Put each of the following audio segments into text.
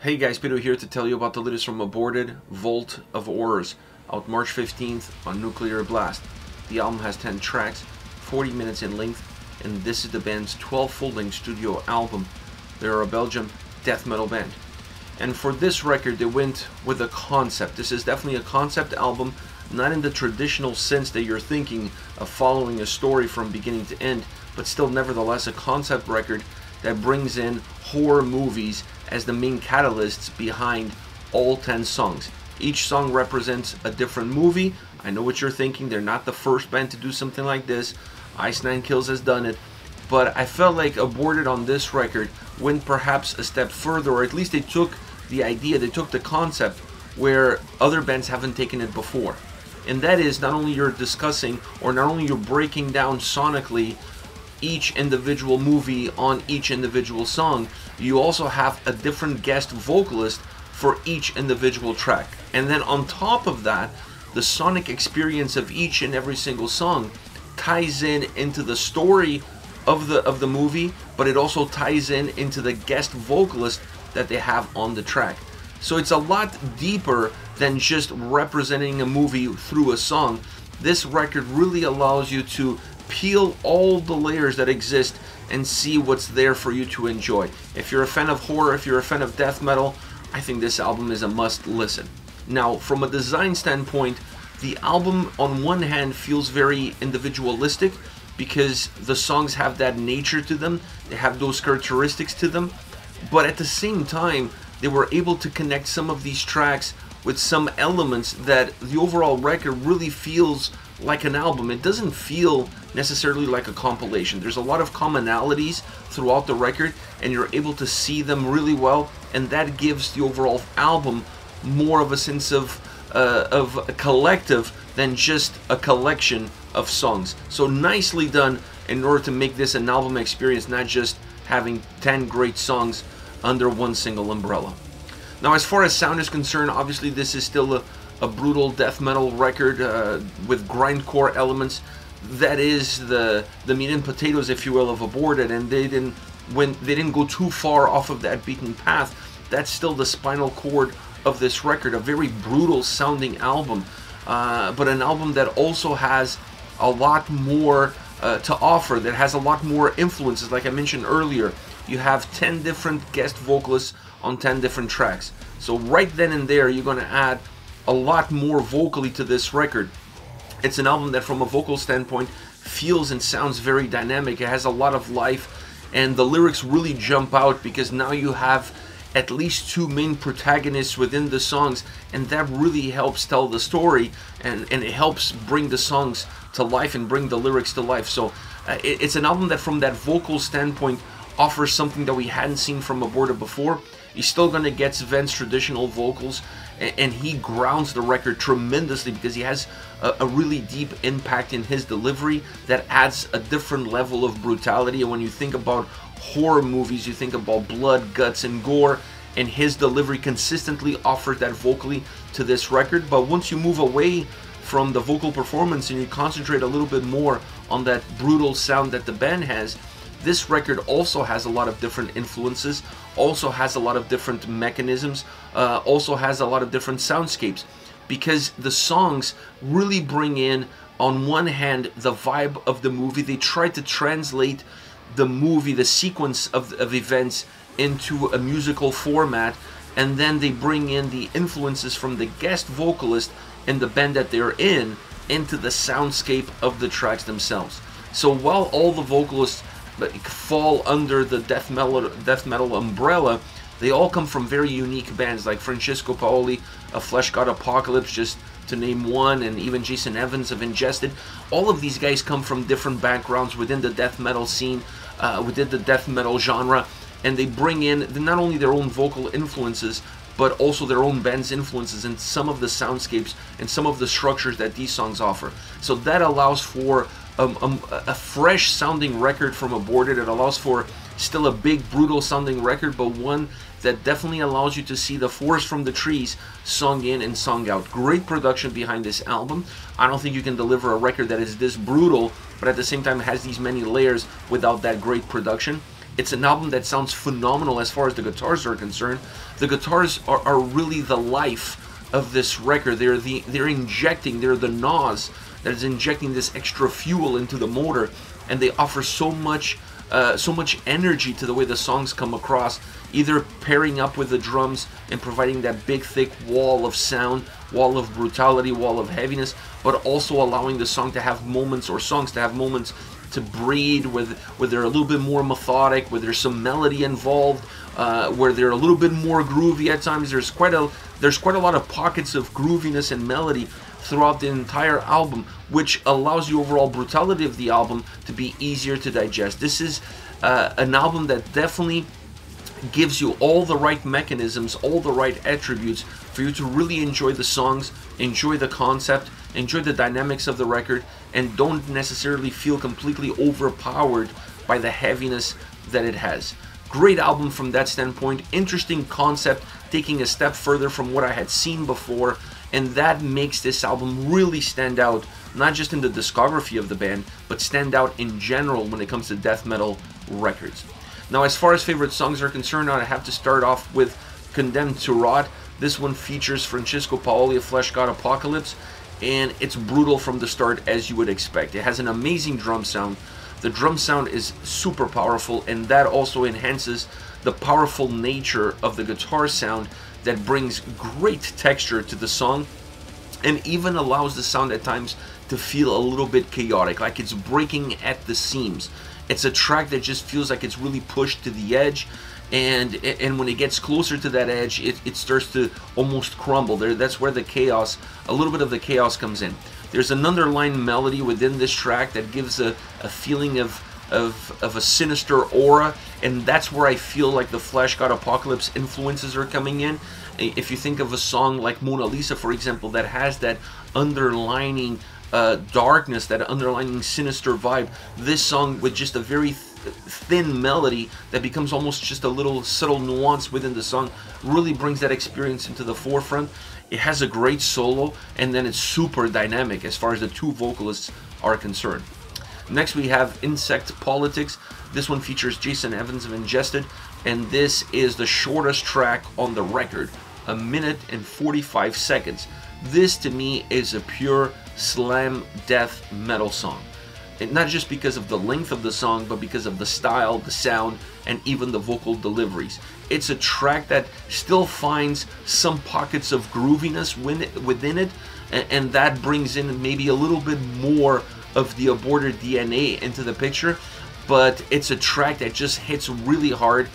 Hey guys, Peter here to tell you about the latest from Aborted, Vault of Horrors, out March 15th on Nuclear Blast. The album has 10 tracks, 40 minutes in length, and this is the band's 12th full-length studio album. They're a Belgian death metal band. And for this record, they went with a concept. This is definitely a concept album, not in the traditional sense that you're thinking of following a story from beginning to end, but still nevertheless a concept record that brings in horror movies as the main catalysts behind all 10 songs. Each song represents a different movie. I know what you're thinking, they're not the first band to do something like this. Ice Nine Kills has done it, but I felt like Aborted on this record went perhaps a step further, or at least they took the idea, they took the concept where other bands haven't taken it before. And that is, not only you're discussing, or not only you're breaking down sonically each individual movie on each individual song, you also have a different guest vocalist for each individual track. And then on top of that, the sonic experience of each and every single song ties in into the story of the movie, but it also ties in into the guest vocalist that they have on the track. So it's a lot deeper than just representing a movie through a song. This record really allows you to peel all the layers that exist and see what's there for you to enjoy. If you're a fan of horror, if you're a fan of death metal, I think this album is a must listen. Now, from a design standpoint, the album on one hand feels very individualistic because the songs have that nature to them, they have those characteristics to them, but at the same time, they were able to connect some of these tracks with some elements that the overall record really feels like an album. It doesn't feel necessarily like a compilation. There's a lot of commonalities throughout the record and you're able to see them really well, and that gives the overall album more of a sense of a collective than just a collection of songs. So nicely done in order to make this an album experience, not just having 10 great songs under one single umbrella. Now, as far as sound is concerned, obviously this is still a brutal death metal record with grindcore elements. That is the meat and potatoes, if you will, of Aborted, and they didn't go too far off of that beaten path. That's still the spinal cord of this record, a very brutal sounding album, but an album that also has a lot more to offer, that has a lot more influences. Like I mentioned earlier, you have 10 different guest vocalists on 10 different tracks. So right then and there, you're going to add a lot more vocally to this record. It's an album that from a vocal standpoint feels and sounds very dynamic. It has a lot of life, and the lyrics really jump out because now you have at least two main protagonists within the songs, and that really helps tell the story, and it helps bring the songs to life and bring the lyrics to life. So it's an album that from that vocal standpoint offers something that we hadn't seen from Aborted before. You're still going to get Sven's traditional vocals, and he grounds the record tremendously because he has a really deep impact in his delivery that adds a different level of brutality. And when you think about horror movies, you think about blood, guts, and gore, and his delivery consistently offers that vocally to this record. But once you move away from the vocal performance and you concentrate a little bit more on that brutal sound that the band has, this record also has a lot of different influences, also has a lot of different mechanisms, also has a lot of different soundscapes, because the songs really bring in, on one hand, the vibe of the movie. They try to translate the movie, the sequence of events, into a musical format, and then they bring in the influences from the guest vocalist and the band that they're in into the soundscape of the tracks themselves. So while all the vocalists fall under the death metal umbrella, they all come from very unique bands, like Francesco Paoli of Flesh God Apocalypse, just to name one, and even Jason Evans of Ingested. All of these guys come from different backgrounds within the death metal scene, within the death metal genre, and they bring in not only their own vocal influences, but also their own band's influences in some of the soundscapes and some of the structures that these songs offer. So that allows for a fresh sounding record from Aborted. It allows for still a big brutal sounding record, but one that definitely allows you to see the forest from the trees sung in and sung out. Great production behind this album. I don't think you can deliver a record that is this brutal, but at the same time has these many layers without that great production. It's an album that sounds phenomenal as far as the guitars are concerned. The guitars are really the life of this record. They're the NOS that is injecting this extra fuel into the motor, and they offer so much energy to the way the songs come across, either pairing up with the drums and providing that big thick wall of sound, wall of brutality, wall of heaviness, but also allowing the song to have moments, or songs to have moments, to breathe, where they're a little bit more methodic, where there's some melody involved, where they're a little bit more groovy at times. There's quite a lot of pockets of grooviness and melody throughout the entire album, which allows the overall brutality of the album to be easier to digest. This is an album that definitely gives you all the right mechanisms, all the right attributes for you to really enjoy the songs, enjoy the concept, enjoy the dynamics of the record, and don't necessarily feel completely overpowered by the heaviness that it has. Great album from that standpoint. Interesting concept, taking a step further from what I had seen before, and that makes this album really stand out, not just in the discography of the band, but stand out in general when it comes to death metal records. Now, as far as favorite songs are concerned, I have to start off with Condemned to Rot. This one features Francesco Paoli of Flesh God Apocalypse, and it's brutal from the start, as you would expect. It has an amazing drum sound. The drum sound is super powerful, and that also enhances the powerful nature of the guitar sound that brings great texture to the song, and even allows the sound at times to feel a little bit chaotic, like it's breaking at the seams. It's a track that just feels like it's really pushed to the edge, and when it gets closer to that edge, it starts to almost crumble. That's where the chaos, a little bit of the chaos comes in. There's an underlying melody within this track that gives a feeling of a sinister aura, and that's where I feel like the Flesh God Apocalypse influences are coming in. If you think of a song like Mona Lisa, for example, that has that underlining darkness, that underlining sinister vibe, this song with just a very thin melody that becomes almost just a little subtle nuance within the song really brings that experience into the forefront. It has a great solo, and then it's super dynamic as far as the two vocalists are concerned. Next we have Insect Politics. This one features Jason Evans of Ingested, and this is the shortest track on the record, 1 minute and 45 seconds. This to me is a pure slam death metal song. And not just because of the length of the song, but because of the style, the sound, and even the vocal deliveries. It's a track that still finds some pockets of grooviness within it, and that brings in maybe a little bit more of the Aborted DNA into the picture, but it's a track that just hits really hard.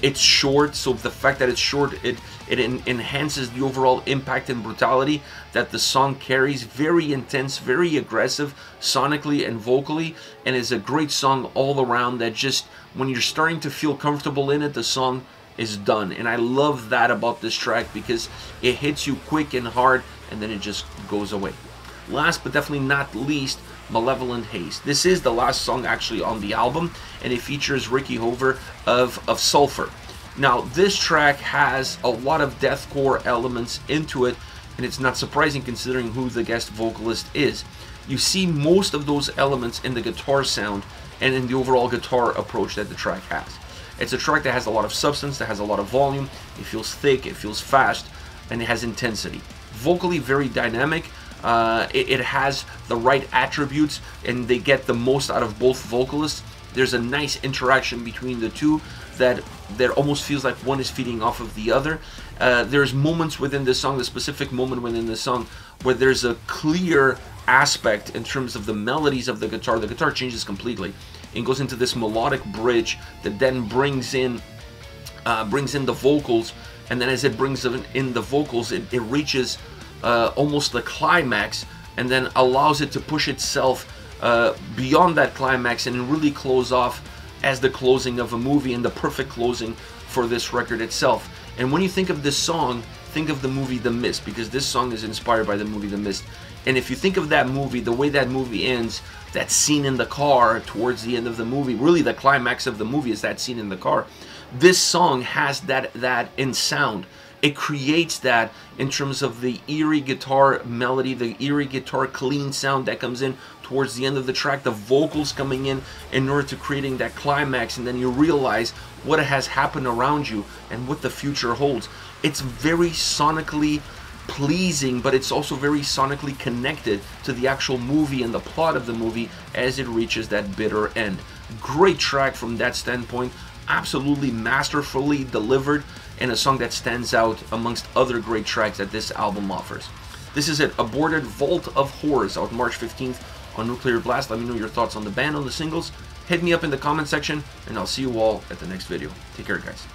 It's short, so the fact that it's short, it enhances the overall impact and brutality that the song carries. Very intense, very aggressive sonically and vocally, and is a great song all around that just, when you're starting to feel comfortable in it, the song is done. And I love that about this track, because it hits you quick and hard, and then it just goes away. Last but definitely not least, Malevolent Haze. This is the last song actually on the album, and it features Ricky Hover of Sulfur. Now, this track has a lot of deathcore elements into it, and it's not surprising considering who the guest vocalist is. You see most of those elements in the guitar sound and in the overall guitar approach that the track has. It's a track that has a lot of substance, that has a lot of volume, it feels thick, it feels fast, and it has intensity. Vocally very dynamic. It has the right attributes, and they get the most out of both vocalists. There's a nice interaction between the two that almost feels like one is feeding off of the other. There's moments within the song, the specific moment within the song, where there's a clear aspect in terms of the melodies of the guitar. The guitar changes completely and goes into this melodic bridge that then brings in the vocals, and then as it brings in the vocals, it reaches almost the climax, and then allows it to push itself beyond that climax and really close off as the closing of a movie, and the perfect closing for this record itself. And when you think of this song, think of the movie The Mist, because this song is inspired by the movie The Mist. And if you think of that movie, the way that movie ends, that scene in the car towards the end of the movie, really the climax of the movie is that scene in the car. This song has that in sound. It creates that in terms of the eerie guitar melody, the eerie guitar clean sound that comes in towards the end of the track, the vocals coming in order to creating that climax, and then you realize what has happened around you and what the future holds. It's very sonically pleasing, but it's also very sonically connected to the actual movie and the plot of the movie as it reaches that bitter end. Great track from that standpoint, absolutely masterfully delivered, and a song that stands out amongst other great tracks that this album offers. This is it, Aborted, Vault of Horrors, out March 15th on Nuclear Blast. Let me know your thoughts on the band, on the singles. Hit me up in the comment section, and I'll see you all at the next video. Take care, guys.